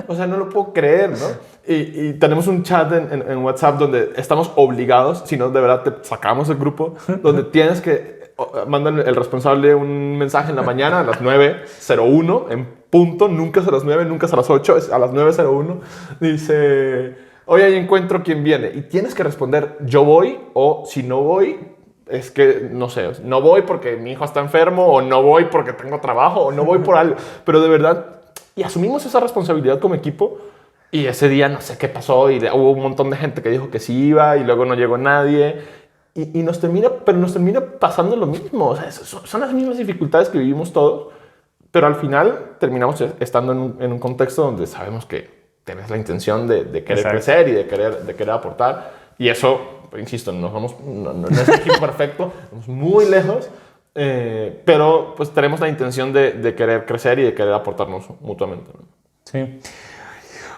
O sea, no lo puedo creer, ¿no? Y tenemos un chat en WhatsApp donde estamos obligados, si no, de verdad te sacamos del grupo, donde tienes que mandan el responsable un mensaje en la mañana a las 9:01 en punto, nunca es a las 9, nunca es a las 8, es a las 9:01. Dice, hoy hay encuentro, ¿quién viene? Y tienes que responder, yo voy, o si no voy, es que, no sé, no voy porque mi hijo está enfermo, o no voy porque tengo trabajo, o no voy por algo. Pero de verdad, y asumimos esa responsabilidad como equipo. Y ese día no sé qué pasó y hubo un montón de gente que dijo que sí iba y luego no llegó nadie. Y nos termina pasando lo mismo. O sea, son las mismas dificultades que vivimos todos, pero al final terminamos estando en un contexto donde sabemos que tienes la intención de querer crecer y de querer aportar. Y eso, insisto, no es el equipo perfecto, estamos muy lejos, pero pues tenemos la intención de querer crecer y de querer aportarnos mutuamente, ¿no? Sí.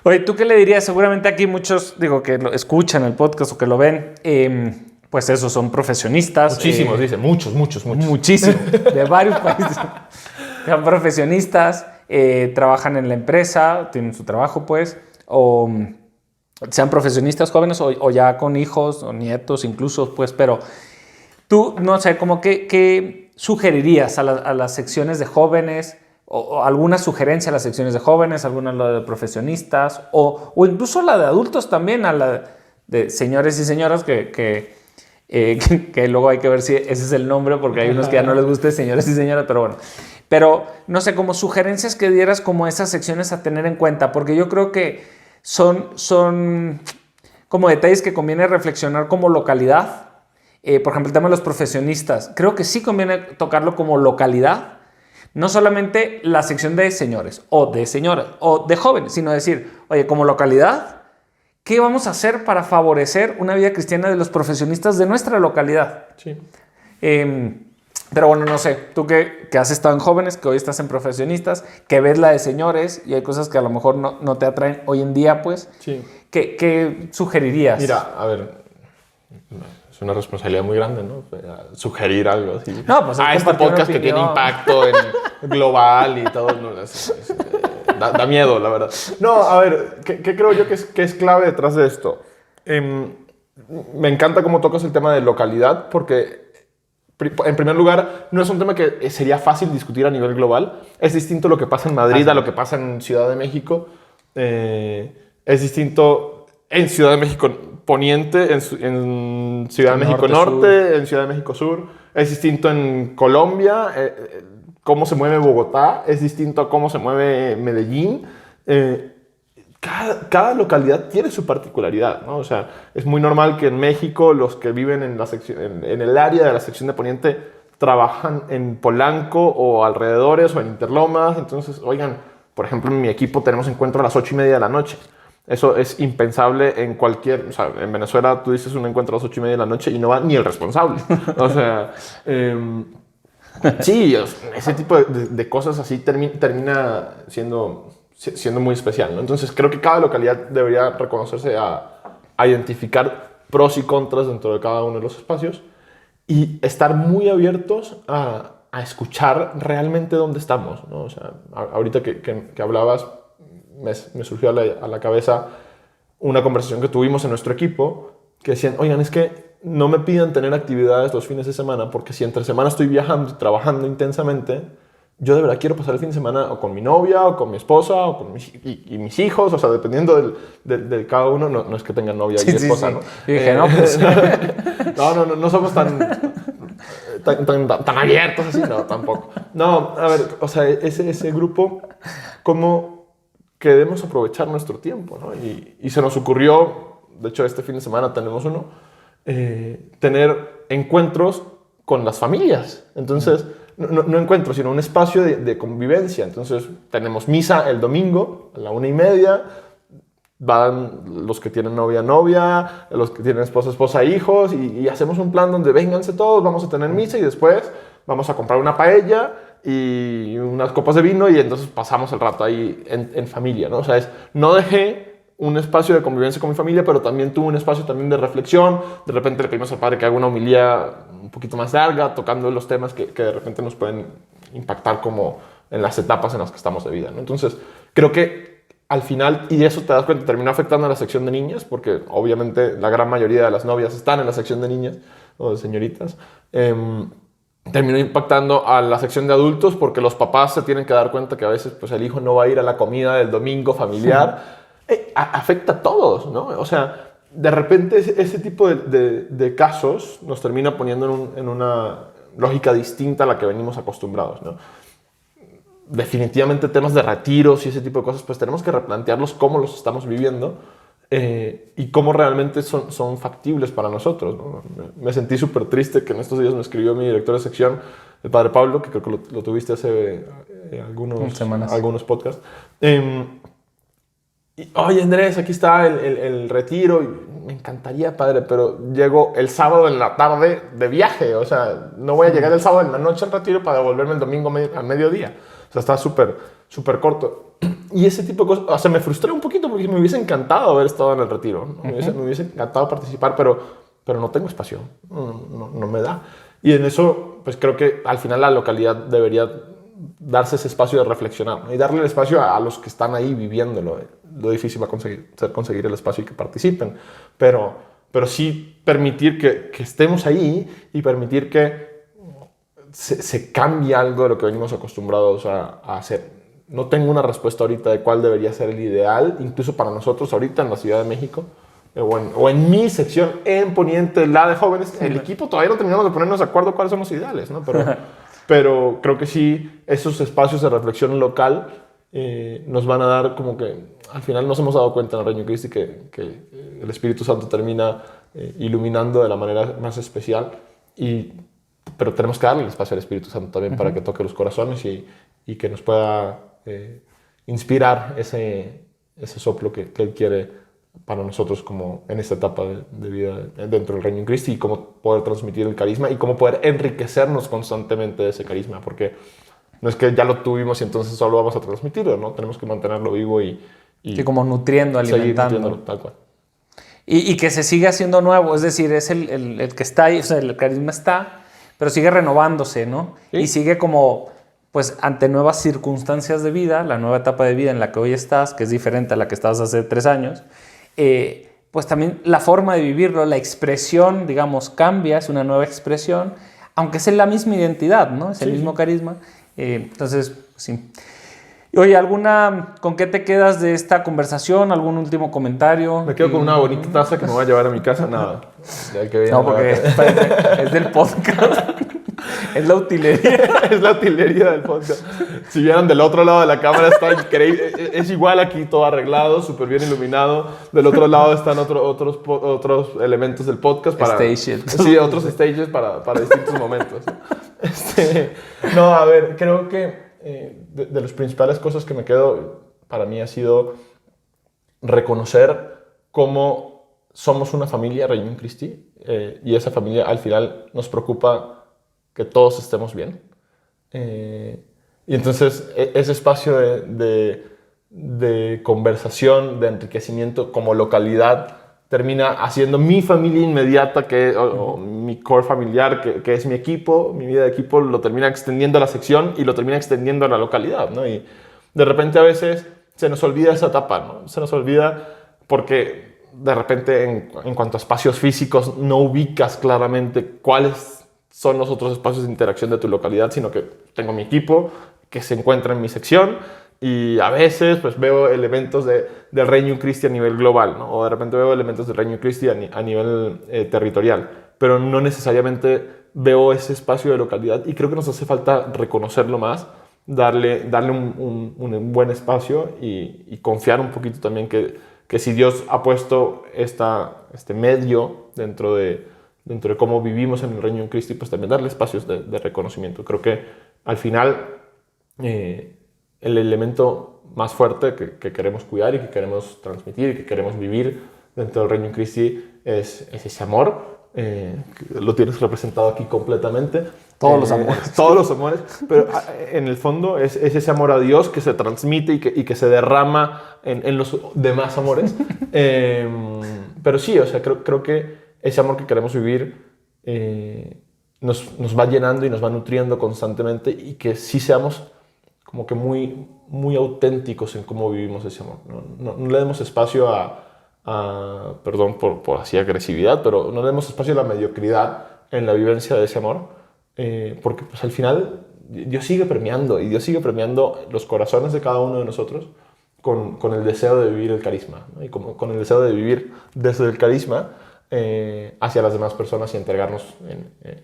Oye, ¿tú qué le dirías? Seguramente aquí muchos, digo, que lo escuchan el podcast o que lo ven, pues eso, son profesionistas. Muchísimos, dice, muchos. Muchísimos, de varios países. Son profesionistas, trabajan en la empresa, tienen su trabajo, pues, o sean profesionistas jóvenes o ya con hijos o nietos incluso, pues, pero tú, no sé, como ¿qué sugerirías a las secciones de jóvenes? O alguna sugerencia a las secciones de jóvenes, alguna la de profesionistas, o incluso la de adultos también, a la de señores y señoras, que luego hay que ver si ese es el nombre, porque hay unos que ya no les guste señores y señoras, pero bueno. Pero, no sé, como sugerencias que dieras como esas secciones a tener en cuenta, porque yo creo que son como detalles que conviene reflexionar como localidad. Por ejemplo, el tema de los profesionistas, creo que sí conviene tocarlo como localidad. No solamente la sección de señores o de señoras o de jóvenes, sino decir, oye, como localidad, ¿qué vamos a hacer para favorecer una vida cristiana de los profesionistas de nuestra localidad? Sí. Pero bueno, no sé, tú que has estado en jóvenes, que hoy estás en profesionistas, que ves la de señores y hay cosas que a lo mejor no te atraen hoy en día, pues, Sí. ¿Qué sugerirías? Mira, a ver, es una responsabilidad muy grande, ¿no? Sugerir algo así. No, pues este podcast que tiene impacto global y todo. No, da miedo, la verdad. No, a ver, ¿qué creo yo que es clave detrás de esto? Me encanta cómo tocas el tema de localidad, porque en primer lugar, no es un tema que sería fácil discutir a nivel global. Es distinto lo que pasa en Madrid a lo que pasa en Ciudad de México. Es distinto en Ciudad de México Poniente, en Ciudad de México Norte, en Ciudad de México Sur. Es distinto en Colombia, cómo se mueve Bogotá. Es distinto a cómo se mueve Medellín. Cada localidad tiene su particularidad, ¿no? O sea, es muy normal que en México los que viven en el área de la sección de Poniente trabajan en Polanco o alrededores o en Interlomas. Entonces, oigan, por ejemplo, en mi equipo tenemos encuentro a las 8:30 de la noche. Eso es impensable en cualquier... O sea, en Venezuela tú dices un encuentro a las 8:30 de la noche y no va ni el responsable. O sea, sí, ese tipo de cosas así termina siendo muy especial, ¿no? Entonces creo que cada localidad debería reconocerse a identificar pros y contras dentro de cada uno de los espacios y estar muy abiertos a escuchar realmente dónde estamos, ¿no? O sea, ahorita que hablabas, me surgió a la cabeza una conversación que tuvimos en nuestro equipo que decían, oigan, es que no me pidan tener actividades los fines de semana porque si entre semana estoy viajando y trabajando intensamente, yo de verdad quiero pasar el fin de semana o con mi novia o con mi esposa o con mis hijos, o sea, dependiendo de cada uno, no es que tengan novia y esposa, sí. ¿No? Y dije, no, pues... no somos tan abiertos así, no, tampoco. No, a ver, o sea, ese grupo, ¿cómo queremos aprovechar nuestro tiempo, ¿no? Y se nos ocurrió, de hecho este fin de semana tenemos uno, tener encuentros con las familias. Entonces, no encuentros, sino un espacio de convivencia. Entonces, tenemos misa el domingo a la 1:30. Van los que tienen novia, los que tienen esposa, hijos, y hacemos un plan donde vénganse todos, vamos a tener misa y después vamos a comprar una paella y unas copas de vino y entonces pasamos el rato ahí en familia, ¿no? O sea, no dejé un espacio de convivencia con mi familia, pero también tuve un espacio también de reflexión. De repente le pedimos al padre que haga una homilía un poquito más larga, tocando los temas que de repente nos pueden impactar como en las etapas en las que estamos de vida, ¿no? Entonces, creo que al final, y eso te das cuenta, terminó afectando a la sección de niñas, porque obviamente la gran mayoría de las novias están en la sección de niñas o de señoritas. Terminó impactando a la sección de adultos porque los papás se tienen que dar cuenta que a veces pues, el hijo no va a ir a la comida del domingo familiar. Afecta a todos, ¿no? O sea, de repente ese tipo de casos nos termina poniendo en una lógica distinta a la que venimos acostumbrados, ¿no? Definitivamente temas de retiros y ese tipo de cosas, pues tenemos que replantearlos cómo los estamos viviendo y cómo realmente son factibles para nosotros, ¿no? Me sentí súper triste que en estos días me escribió mi director de sección, el padre Pablo, que creo que lo tuviste hace algunos podcasts. Oye, Andrés, aquí está el retiro. Y me encantaría, padre, pero llego el sábado en la tarde de viaje. O sea, no voy a llegar el sábado en la noche al retiro para devolverme el domingo al mediodía. O sea, está súper corto. Y ese tipo de cosas, o sea, me frustré un poquito porque me hubiese encantado haber estado en el retiro, ¿no? Me hubiese encantado participar, pero no tengo espacio, no me da. Y en eso, pues creo que al final la localidad debería darse ese espacio de reflexionar, ¿no? Y darle el espacio a los que están ahí viviéndolo. Lo difícil va a conseguir el espacio y que participen, pero sí permitir que estemos ahí y permitir que se cambie algo de lo que venimos acostumbrados a hacer. No tengo una respuesta ahorita de cuál debería ser el ideal, incluso para nosotros ahorita en la Ciudad de México, o en mi sección, en Poniente, la de jóvenes. El equipo todavía no terminamos de ponernos de acuerdo cuáles son los ideales, ¿no? Pero creo que sí, esos espacios de reflexión local nos van a dar como que al final nos hemos dado cuenta en el Reino Christi que el Espíritu Santo termina iluminando de la manera más especial, pero tenemos que darle el espacio al Espíritu Santo también para que toque los corazones y que nos pueda inspirar ese soplo que Él quiere para nosotros como en esta etapa de vida dentro del Reino en Cristo, y cómo poder transmitir el carisma y cómo poder enriquecernos constantemente de ese carisma, porque no es que ya lo tuvimos y entonces solo vamos a transmitirlo, ¿no? Tenemos que mantenerlo vivo y como nutriendo, alimentando. Tal cual. Y que se siga haciendo nuevo, es decir, es el que está ahí, o sea, el carisma está, pero sigue renovándose, ¿no? ¿Sí? Y sigue como, pues, ante nuevas circunstancias de vida, la nueva etapa de vida en la que hoy estás, que es diferente a la que estabas hace 3 años, pues también la forma de vivirlo, la expresión, digamos, cambia, es una nueva expresión, aunque es la misma identidad, ¿no? Es el mismo carisma. Entonces, sí. Oye, ¿con qué te quedas de esta conversación? ¿Algún último comentario? Me quedo con una bonita taza que me voy a llevar a mi casa. Nada. No, porque es del podcast. Es la utilería. Es la utilería del podcast. Si vieran del otro lado de la cámara, está increíble. Es igual aquí, todo arreglado, súper bien iluminado. Del otro lado están otros elementos del podcast. Sí, otros stages para distintos momentos. No, a ver, creo que de las principales cosas que me quedo para mí ha sido reconocer cómo somos una familia Reino Christi, y esa familia al final nos preocupa que todos estemos bien, y entonces ese espacio de conversación, de enriquecimiento como localidad termina haciendo mi familia inmediata, o mi core familiar, que es mi equipo, mi vida de equipo, lo termina extendiendo a la sección y lo termina extendiendo a la localidad, ¿no? Y de repente a veces se nos olvida esa etapa, ¿no? Se nos olvida porque de repente en cuanto a espacios físicos no ubicas claramente cuáles son los otros espacios de interacción de tu localidad, sino que tengo mi equipo que se encuentra en mi sección, y a veces pues veo elementos del Reino Christi a nivel global, ¿no? O de repente veo elementos del Reino Christi a nivel territorial, pero no necesariamente veo ese espacio de localidad, y creo que nos hace falta reconocerlo más, darle un buen espacio y confiar un poquito también que si Dios ha puesto este medio dentro de cómo vivimos en el Reino Christi, pues también darle espacios de reconocimiento. Creo que al final el elemento más fuerte que queremos cuidar y que queremos transmitir y que queremos vivir dentro del Reino Christi es ese amor, lo tienes representado aquí completamente. Todos los amores. Todos los amores, pero en el fondo es ese amor a Dios que se transmite y que se derrama en los demás amores. Pero sí, o sea, creo que ese amor que queremos vivir nos va llenando y nos va nutriendo constantemente, y que sí seamos como que muy, muy auténticos en cómo vivimos ese amor. No le demos espacio perdón por así agresividad, pero no le demos espacio a la mediocridad en la vivencia de ese amor. Porque pues, al final Dios sigue premiando, y Dios sigue premiando los corazones de cada uno de nosotros con el deseo de vivir el carisma, ¿no? Y con el deseo de vivir desde el carisma hacia las demás personas y entregarnos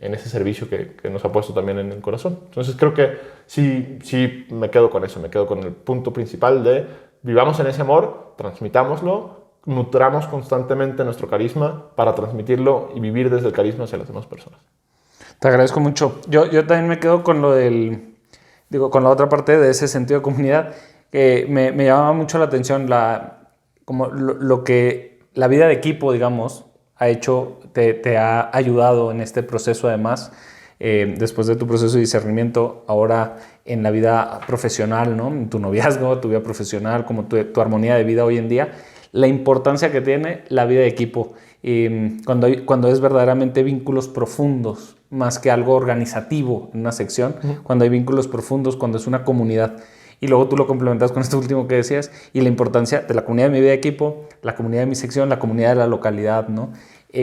en ese servicio que nos ha puesto también en el corazón. Entonces creo que sí me quedo con eso, me quedo con el punto principal de vivamos en ese amor, transmitámoslo, nutramos constantemente nuestro carisma para transmitirlo y vivir desde el carisma hacia las demás personas. Te agradezco mucho. Yo también me quedo con con la otra parte de ese sentido de comunidad, que me llama mucho la atención lo que la vida de equipo, digamos, ha hecho, te ha ayudado en este proceso, además, después de tu proceso de discernimiento, ahora en la vida profesional, ¿no? En tu noviazgo, tu vida profesional, como tu armonía de vida hoy en día, la importancia que tiene la vida de equipo. Cuando es verdaderamente vínculos profundos, más que algo organizativo en una sección, cuando hay vínculos profundos, cuando es una comunidad. Y luego tú lo complementas con esto último que decías, y la importancia de la comunidad de mi vida de equipo, la comunidad de mi sección, la comunidad de la localidad, ¿no?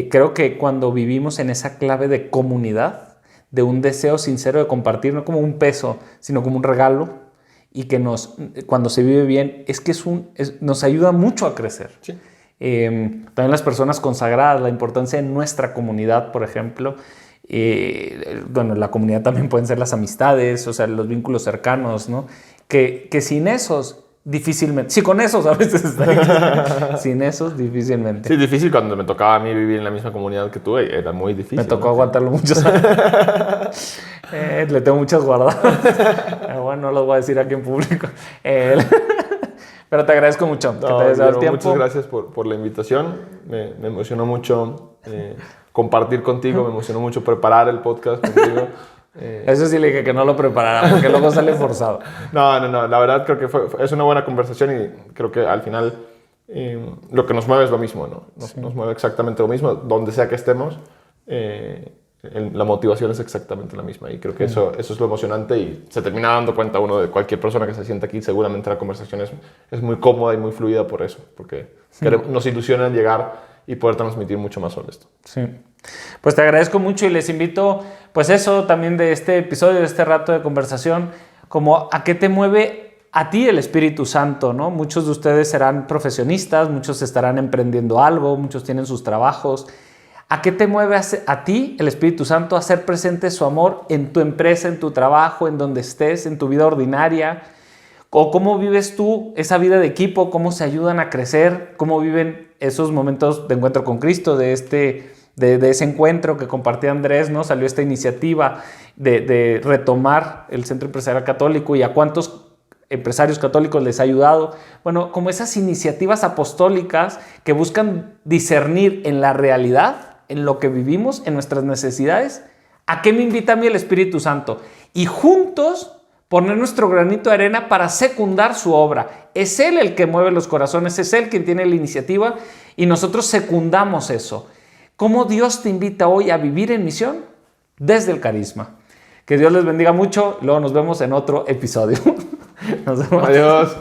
Creo que cuando vivimos en esa clave de comunidad, de un deseo sincero de compartir, no como un peso, sino como un regalo, y que cuando se vive bien, es que nos ayuda mucho a crecer. Sí. También las personas consagradas, la importancia de nuestra comunidad, por ejemplo. Bueno, la comunidad también pueden ser las amistades, o sea, los vínculos cercanos, ¿no? Que sin esos, difícilmente. Sí, con esos a veces está difícil. Sin esos, difícilmente. Sí, difícil cuando me tocaba a mí vivir en la misma comunidad que tú, era muy difícil. Me tocó aguantarlo muchos años. Le tengo muchas guardadas. Bueno, no los voy a decir aquí en público. Pero te agradezco mucho que te hayas dado el tiempo. Muchas gracias por la invitación. Me emocionó mucho compartir contigo, me emocionó mucho preparar el podcast contigo. Eso sí le dije que no lo preparara, porque luego sale forzado. No, la verdad creo que es una buena conversación, y creo que al final lo que nos mueve es lo mismo, ¿no? Nos mueve exactamente lo mismo, donde sea que estemos. La motivación es exactamente la misma, y creo que eso es lo emocionante, y se termina dando cuenta uno de cualquier persona que se sienta aquí. Seguramente la conversación es muy cómoda y muy fluida por eso, porque nos ilusiona llegar y poder transmitir mucho más sobre esto. Sí. Pues te agradezco mucho, y les invito, pues eso también de este episodio, de este rato de conversación, como a qué te mueve a ti el Espíritu Santo, ¿no? Muchos de ustedes serán profesionistas, muchos estarán emprendiendo algo, muchos tienen sus trabajos. ¿A qué te mueve a ti el Espíritu Santo a hacer presente su amor en tu empresa, en tu trabajo, en donde estés, en tu vida ordinaria? ¿O cómo vives tú esa vida de equipo? ¿Cómo se ayudan a crecer? ¿Cómo viven esos momentos de encuentro con Cristo, de ese encuentro que compartía Andrés, ¿no? Salió esta iniciativa de retomar el Centro Empresarial Católico, y a cuántos empresarios católicos les ha ayudado. Bueno, como esas iniciativas apostólicas que buscan discernir en la realidad, en lo que vivimos, en nuestras necesidades, ¿a qué me invita a mí el Espíritu Santo? Y juntos poner nuestro granito de arena para secundar su obra. Es Él el que mueve los corazones, es Él quien tiene la iniciativa, y nosotros secundamos eso. ¿Cómo Dios te invita hoy a vivir en misión? Desde el carisma. Que Dios les bendiga mucho. Luego nos vemos en otro episodio. Nos vemos. Adiós.